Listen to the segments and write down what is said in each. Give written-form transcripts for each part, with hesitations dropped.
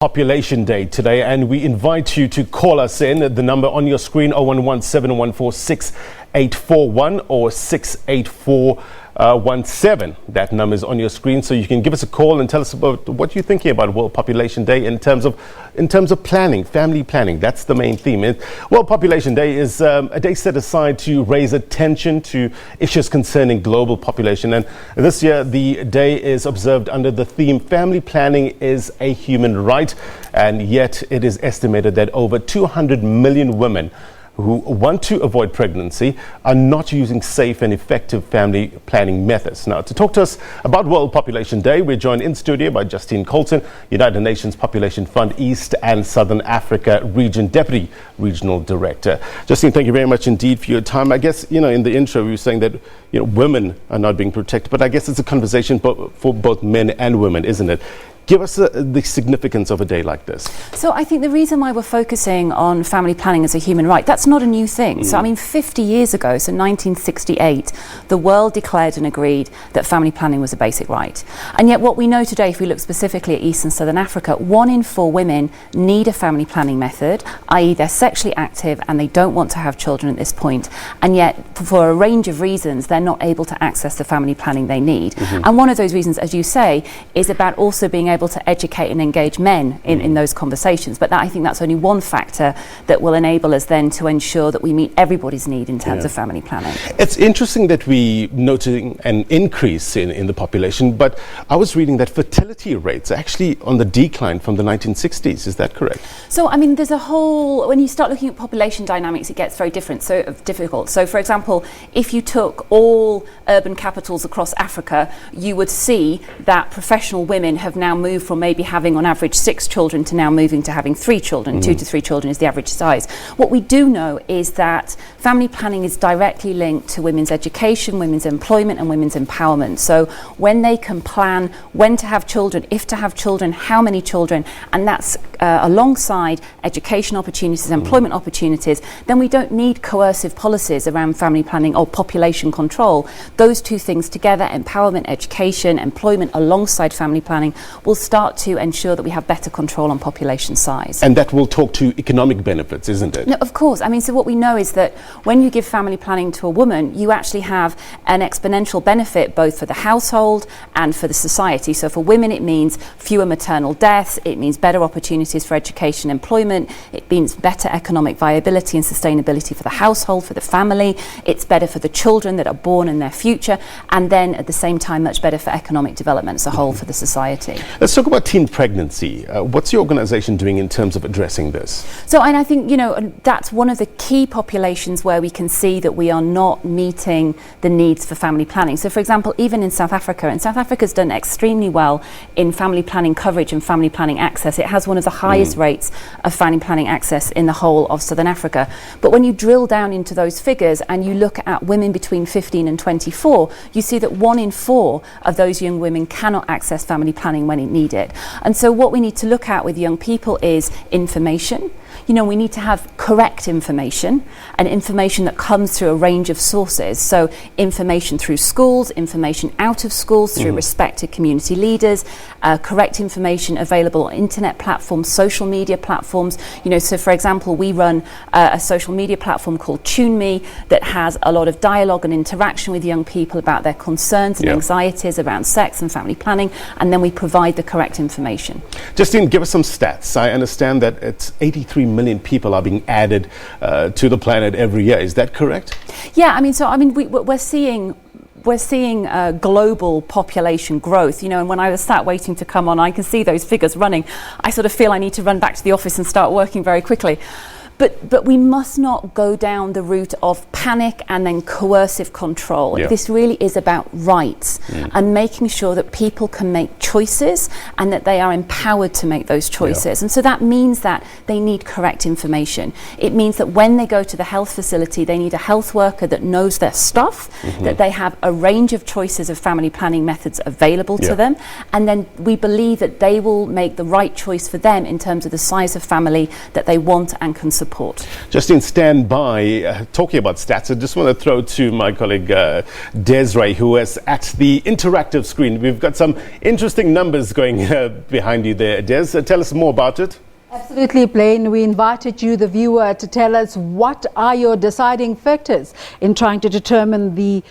Population Day today, and we invite you to call us in at the number on your screen, 011-714-6841 or 68417. That number is on your screen, so you can give us a call and tell us about what you're thinking about World Population Day in terms of planning, family planning. That's the main theme. World Population Day is a day set aside to raise attention to issues concerning global population, and this year the day is observed under the theme "Family Planning is a Human Right," and yet it is estimated that over 200 million women who want to avoid pregnancy are not using safe and effective family planning methods. Now, to talk to us about World Population Day, we're joined in studio by Justine Coulson, United Nations Population Fund East and Southern Africa Region Deputy Regional Director. Justine, thank you very much indeed for your time. I guess, in the intro we were saying that, women are not being protected, but I guess it's a conversation for both men and women, isn't it? Give us the significance of a day like this. So I think the reason why we're focusing on family planning as a human right, that's not a new thing. So 50 years ago, so 1968, the world declared and agreed that family planning was a basic right. And yet what we know today, if we look specifically at East and Southern Africa, 1 in 4 women need a family planning method, i.e. they're sexually active and they don't want to have children at this point. And yet, for a range of reasons, they're not able to access the family planning they need. And one of those reasons, as you say, is about also being able to educate and engage men in those conversations. But I think that's only one factor that will enable us then to ensure that we meet everybody's need in terms of family planning. It's interesting that we noting an increase in the population, but I was reading that fertility rates are actually on the decline from the 1960s. Is that correct? So, there's a whole, when you start looking at population dynamics, it gets very difficult. So, for example, if you took all urban capitals across Africa, you would see that professional women have now moved from maybe having on average 6 children to now moving to having 3 children. 2 to 3 children is the average size. What we do know is that family planning is directly linked to women's education, women's employment and women's empowerment. So when they can plan when to have children, if to have children, how many children, and that's alongside education opportunities, employment opportunities, then we don't need coercive policies around family planning or population control. Those two things together, empowerment, education, employment alongside family planning, will start to ensure that we have better control on population size. And that will talk to economic benefits, isn't it? No, of course. So what we know is that when you give family planning to a woman, you actually have an exponential benefit both for the household and for the society. So for women, it means fewer maternal deaths, it means better opportunities for education, employment, it means better economic viability and sustainability for the household, for the family, it's better for the children that are born and their future, and then at the same time much better for economic development as a whole for the society. Let's talk about teen pregnancy. What's your organisation doing in terms of addressing this? So, and I think, that's one of the key populations where we can see that we are not meeting the needs for family planning. So, for example, even in South Africa, and South Africa's done extremely well in family planning coverage and family planning access. It has one of the highest rates of family planning access in the whole of Southern Africa. But when you drill down into those figures and you look at women between 15 and 24, you see that 1 in 4 of those young women cannot access family planning when it needs it. And so what we need to look at with young people is information. We need to have correct information and information that comes through a range of sources. So information through schools, information out of schools through respected community leaders, correct information available on internet platforms, social media platforms. So for example, we run a social media platform called Tune Me that has a lot of dialogue and interaction with young people about their concerns and anxieties around sex and family planning, and then we provide the correct information. Justine, give us some stats. I understand that it's 83 million people are being added to the planet every year. Is that correct? Yeah, we're seeing global population growth, and when I was sat waiting to come on, I can see those figures running. I sort of feel I need to run back to the office and start working very quickly. But we must not go down the route of panic and then coercive control. Yeah. This really is about rights and making sure that people can make choices and that they are empowered to make those choices. And so that means that they need correct information. It means that when they go to the health facility, they need a health worker that knows their stuff, that they have a range of choices of family planning methods available to them. And then we believe that they will make the right choice for them in terms of the size of family that they want and can support. support. Justine, stand by. Talking about stats, I just want to throw to my colleague Desiree, who is at the interactive screen. We've got some interesting numbers going behind you there. Des, tell us more about it. Absolutely, Blaine. We invited you, the viewer, to tell us what are your deciding factors in trying to determine the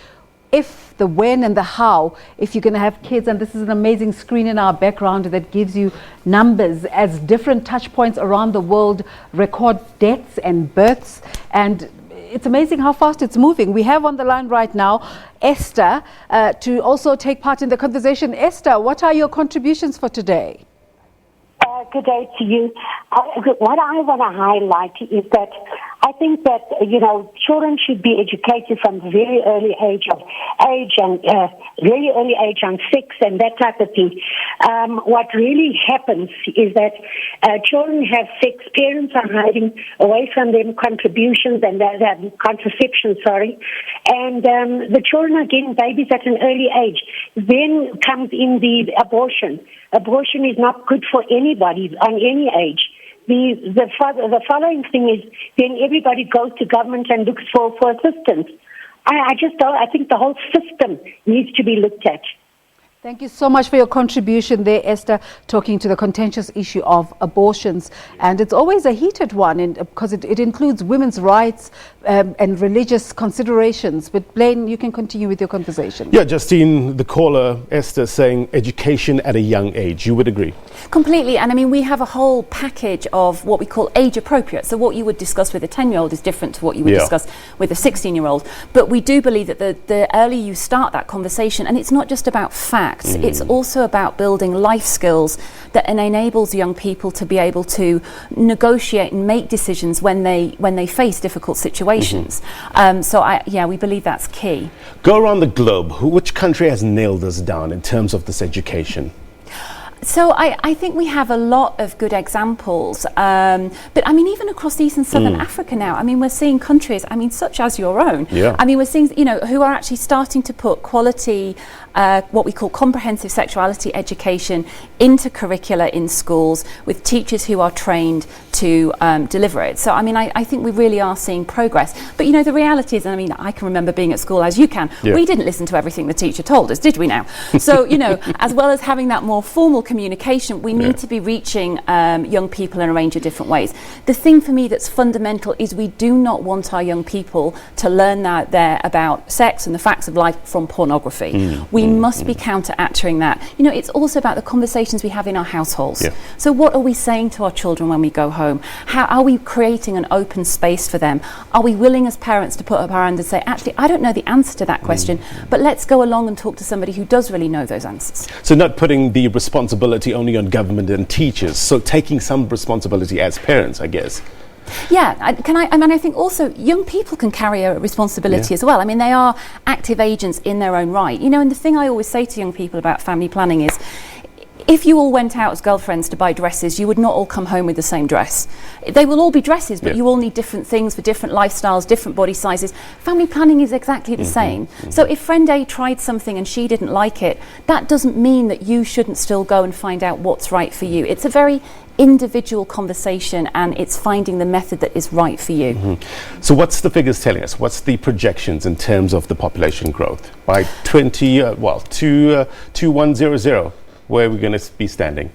if, the when and the how, if you're going to have kids. And this is an amazing screen in our background that gives you numbers as different touch points around the world record deaths and births. And it's amazing how fast it's moving. We have on the line right now Esther to also take part in the conversation. Esther, what are your contributions for today? Good day to you. What I want to highlight is that I think that, children should be educated from very early age on 6 and that type of thing. What really happens is that children have sex, parents are hiding away from them contributions and contraception, and the children are getting babies at an early age. Then comes in the abortion. Abortion is not good for anybody on any age. The following thing is then everybody goes to government and looks for assistance. I think the whole system needs to be looked at. Thank you so much for your contribution there, Esther, talking to the contentious issue of abortions. And it's always a heated one because it includes women's rights and religious considerations. But Blaine, you can continue with your conversation. Yeah, Justine, the caller, Esther, saying education at a young age. You would agree? Completely. And I mean, we have a whole package of what we call age appropriate. So what you would discuss with a 10-year-old is different to what you would discuss with a 16-year-old. But we do believe that the earlier you start that conversation, and it's not just about facts, it's also about building life skills that enables young people to be able to negotiate and make decisions when they face difficult situations. We believe that's key. Go around the globe. Which country has nailed us down in terms of this education? So I think we have a lot of good examples, but I mean, even across East and Southern Africa now, I mean, we're seeing countries, I mean, such as your own. Yeah. I mean, we're seeing, who are actually starting to put quality, what we call comprehensive sexuality education into curricula in schools with teachers who are trained to deliver it. So, I mean, I think we really are seeing progress. But, the reality is, I mean, I can remember being at school as you can. Yeah. We didn't listen to everything the teacher told us, did we now? So, as well as having that more formal communication, we need to be reaching young people in a range of different ways. The thing for me that's fundamental is we do not want our young people to learn about sex and the facts of life from pornography. We must be counteracting that. It's also about the conversations we have in our households. Yeah. So what are we saying to our children when we go home? How are we creating an open space for them? Are we willing as parents to put up our hand and say, actually, I don't know the answer to that question, but let's go along and talk to somebody who does really know those answers. So not putting the responsibility only on government and teachers, so taking some responsibility as parents, I guess. Yeah, I think also young people can carry a responsibility as well. I mean, they are active agents in their own right. And the thing I always say to young people about family planning is, if you all went out as girlfriends to buy dresses, you would not all come home with the same dress. They will all be dresses, but you all need different things for different lifestyles, different body sizes. Family planning is exactly the same. So if friend A tried something and she didn't like it, that doesn't mean that you shouldn't still go and find out what's right for you. It's a very individual conversation, and it's finding the method that is right for you. So what's the figures telling us? What's the projections in terms of the population growth by 2100? Where are we going to be standing?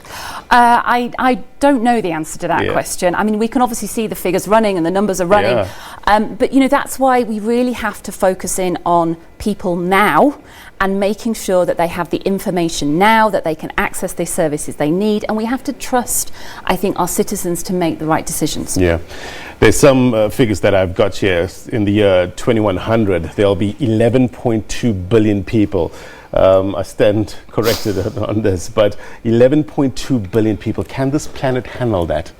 I don't know the answer to that question. I mean, we can obviously see the figures running and the numbers are running. But, that's why we really have to focus in on people now and making sure that they have the information now, that they can access the services they need. And we have to trust, I think, our citizens to make the right decisions. Yeah. There's some figures that I've got here. In the year 2100, there'll be 11.2 billion people. I stand corrected on this, but 11.2 billion people. Can this planet handle that?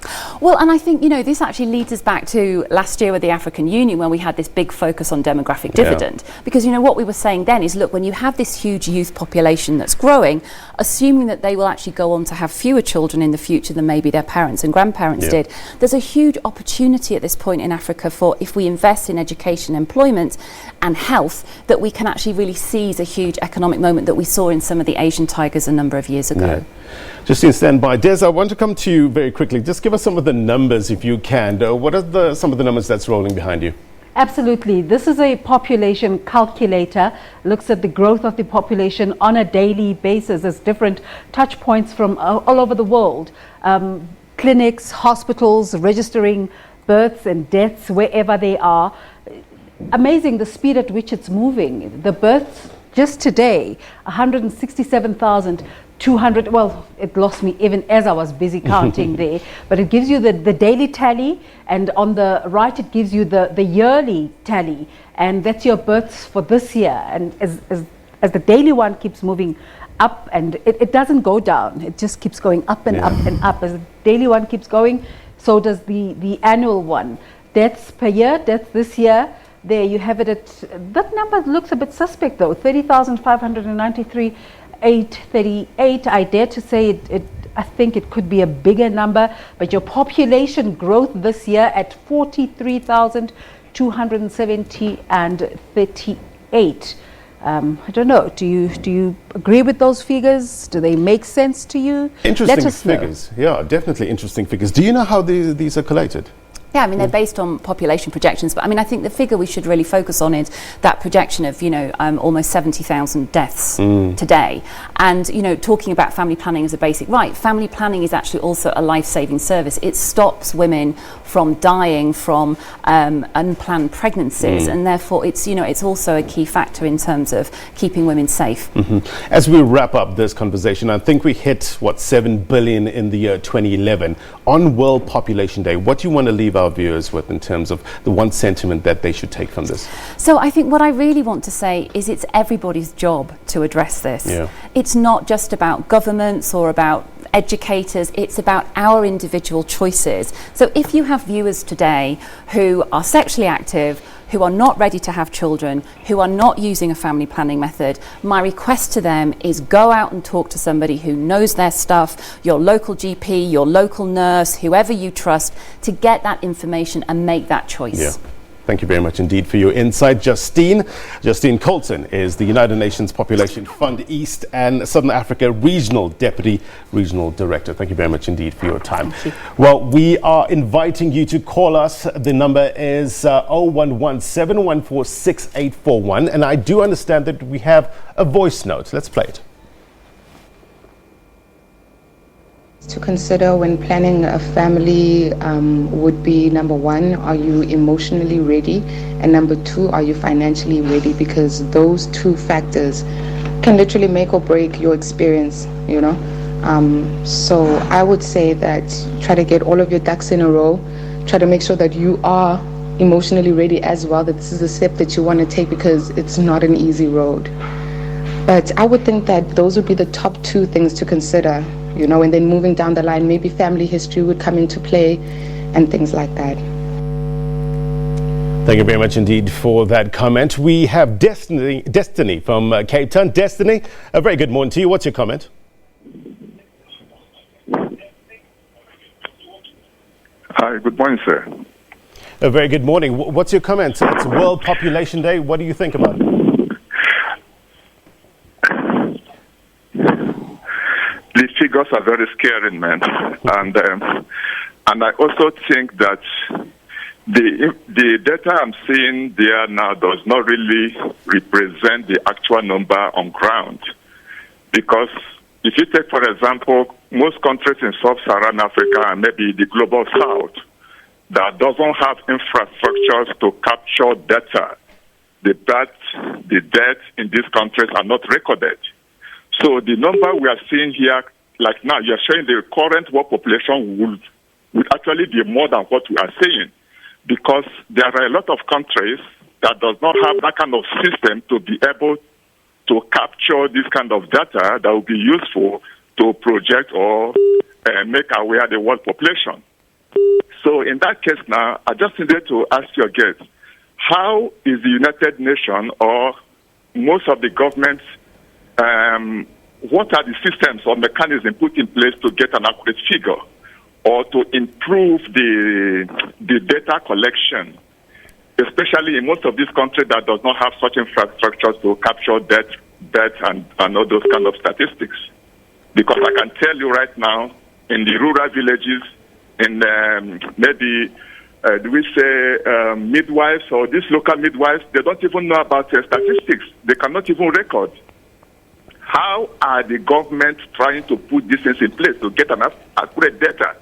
Well, and I think, this actually leads us back to last year with the African Union, when we had this big focus on demographic dividend. Because, what we were saying then is, look, when you have this huge youth population that's growing, assuming that they will actually go on to have fewer children in the future than maybe their parents and grandparents did, there's a huge opportunity at this point in Africa for, if we invest in education, employment and health, that we can actually really seize a huge economic moment that we saw in some of the Asian tigers a number of years ago. Yeah. Justine, stand by. Des, I want to come to you very quickly. Just give us some of the numbers if you can. What are some of the numbers that's rolling behind you? Absolutely. This is a population calculator, looks at the growth of the population on a daily basis. There's different touch points from all over the world. Clinics, hospitals, registering births and deaths wherever they are. Amazing the speed at which it's moving. The births just today, 167,200, well, it lost me even as I was busy counting there, but it gives you the daily tally, and on the right it gives you the yearly tally, and that's your births for this year. And as the daily one keeps moving up, and it doesn't go down, it just keeps going up and up and up. As the daily one keeps going, so does the annual one. Deaths per year, deaths this year, there you have it at, that number looks a bit suspect though, 30,593, 838. I dare to say I think it could be a bigger number, but your population growth this year at 43,270 and 38. I don't know. Do you agree with those figures? Do they make sense to you? Interesting figures. Yeah, definitely interesting figures. Do you know how these are collated? Yeah, I mean, they're based on population projections, but I mean, I think the figure we should really focus on is that projection of, almost 70,000 deaths today. And, talking about family planning as a basic right, family planning is actually also a life-saving service. It stops women from dying from unplanned pregnancies, and therefore it's also a key factor in terms of keeping women safe. As we wrap up this conversation, I think we hit, 7 billion in the year 2011 on World Population Day. What do you want to leave our viewers with in terms of the one sentiment that they should take from this? So I think what I really want to say is it's everybody's job to address this. Yeah. It's not just about governments or about educators, it's about our individual choices. So if you have viewers today who are sexually active, who are not ready to have children, who are not using a family planning method, my request to them is go out and talk to somebody who knows their stuff, your local GP, your local nurse, whoever you trust, to get that information and make that choice. Yeah. Thank you very much indeed for your insight, Justine. Justine Coulson is the United Nations Population Fund East and Southern Africa Regional Deputy Regional Director. Thank you very much indeed for your time. Well, we are inviting you to call us. The number is 0117146841. And I do understand that we have a voice note. Let's play it. To consider when planning a family would be, number one, are you emotionally ready? And number two, are you financially ready? Because those two factors can literally make or break your experience, So I would say that try to get all of your ducks in a row. Try to make sure that you are emotionally ready as well, that this is a step that you want to take, because it's not an easy road. But I would think that those would be the top two things to consider. And then moving down the line, maybe family history would come into play and things like that. Thank you very much indeed for that comment. We have Destiny from Cape Town. Destiny, a very good morning to you. What's your comment? Hi, good morning, sir. A very good morning. What's your comment? It's World Population Day. What do you think about it? These figures are very scary, man. And I also think that the data I'm seeing there now does not really represent the actual number on ground. Because if you take, for example, most countries in sub-Saharan Africa and maybe the global south that doesn't have infrastructures to capture data, the deaths in these countries are not recorded. So the number we are seeing here, like now, you're showing the current world population would actually be more than what we are saying, because there are a lot of countries that does not have that kind of system to be able to capture this kind of data that will be useful to project or make aware the world population. So in that case now, I just needed to ask your guest, how is the United Nations or most of the governments, what are the systems or mechanisms put in place to get an accurate figure or to improve the data collection, especially in most of these countries that does not have such infrastructures to capture death and all those kind of statistics. Because I can tell you right now, in the rural villages, in maybe, do we say midwives or these local midwives, they don't even know about statistics. They cannot even record. How are the government trying to put these things in place to get enough accurate data?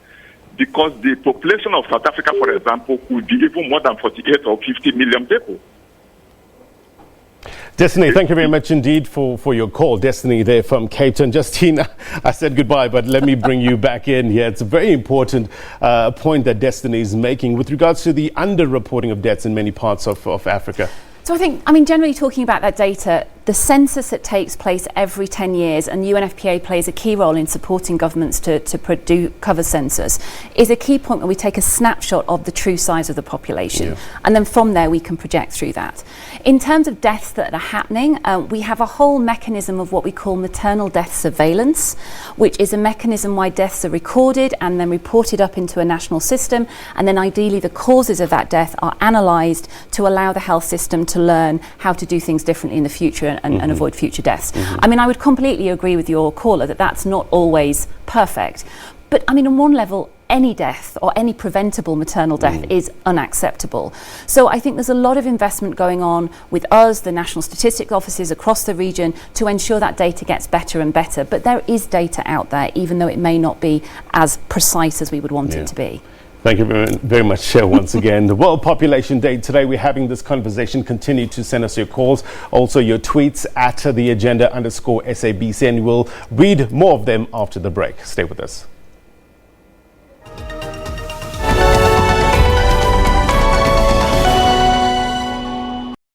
Because the population of South Africa, for example, could be even more than 48 or 50 million people. Destiny, thank you very much indeed for your call. Destiny there from Cape Town. Justine, I said goodbye, but let me bring you back in here. It's a very important point that Destiny is making with regards to the underreporting of deaths in many parts of Africa. So generally talking about that data, the census that takes place every 10 years, and UNFPA plays a key role in supporting governments to cover census, is a key point where we take a snapshot of the true size of the population. Yeah. And then from there we can project through that. In terms of deaths that are happening, we have a whole mechanism of what we call maternal death surveillance, which is a mechanism why deaths are recorded and then reported up into a national system, and then ideally the causes of that death are analysed to allow the health system to learn how to do things differently in the future and avoid future deaths. I would completely agree with your caller that that's not always perfect. But on one level, any death or any preventable maternal death is unacceptable. So I think there's a lot of investment going on with us, the national statistics offices across the region, to ensure that data gets better and better. But there is data out there, even though it may not be as precise as we would want it to be. Thank you very much once again. The World Population Day today, we're having this conversation. Continue to send us your calls, also your tweets at @theagenda_SABC, and we'll read more of them after the break. Stay with us.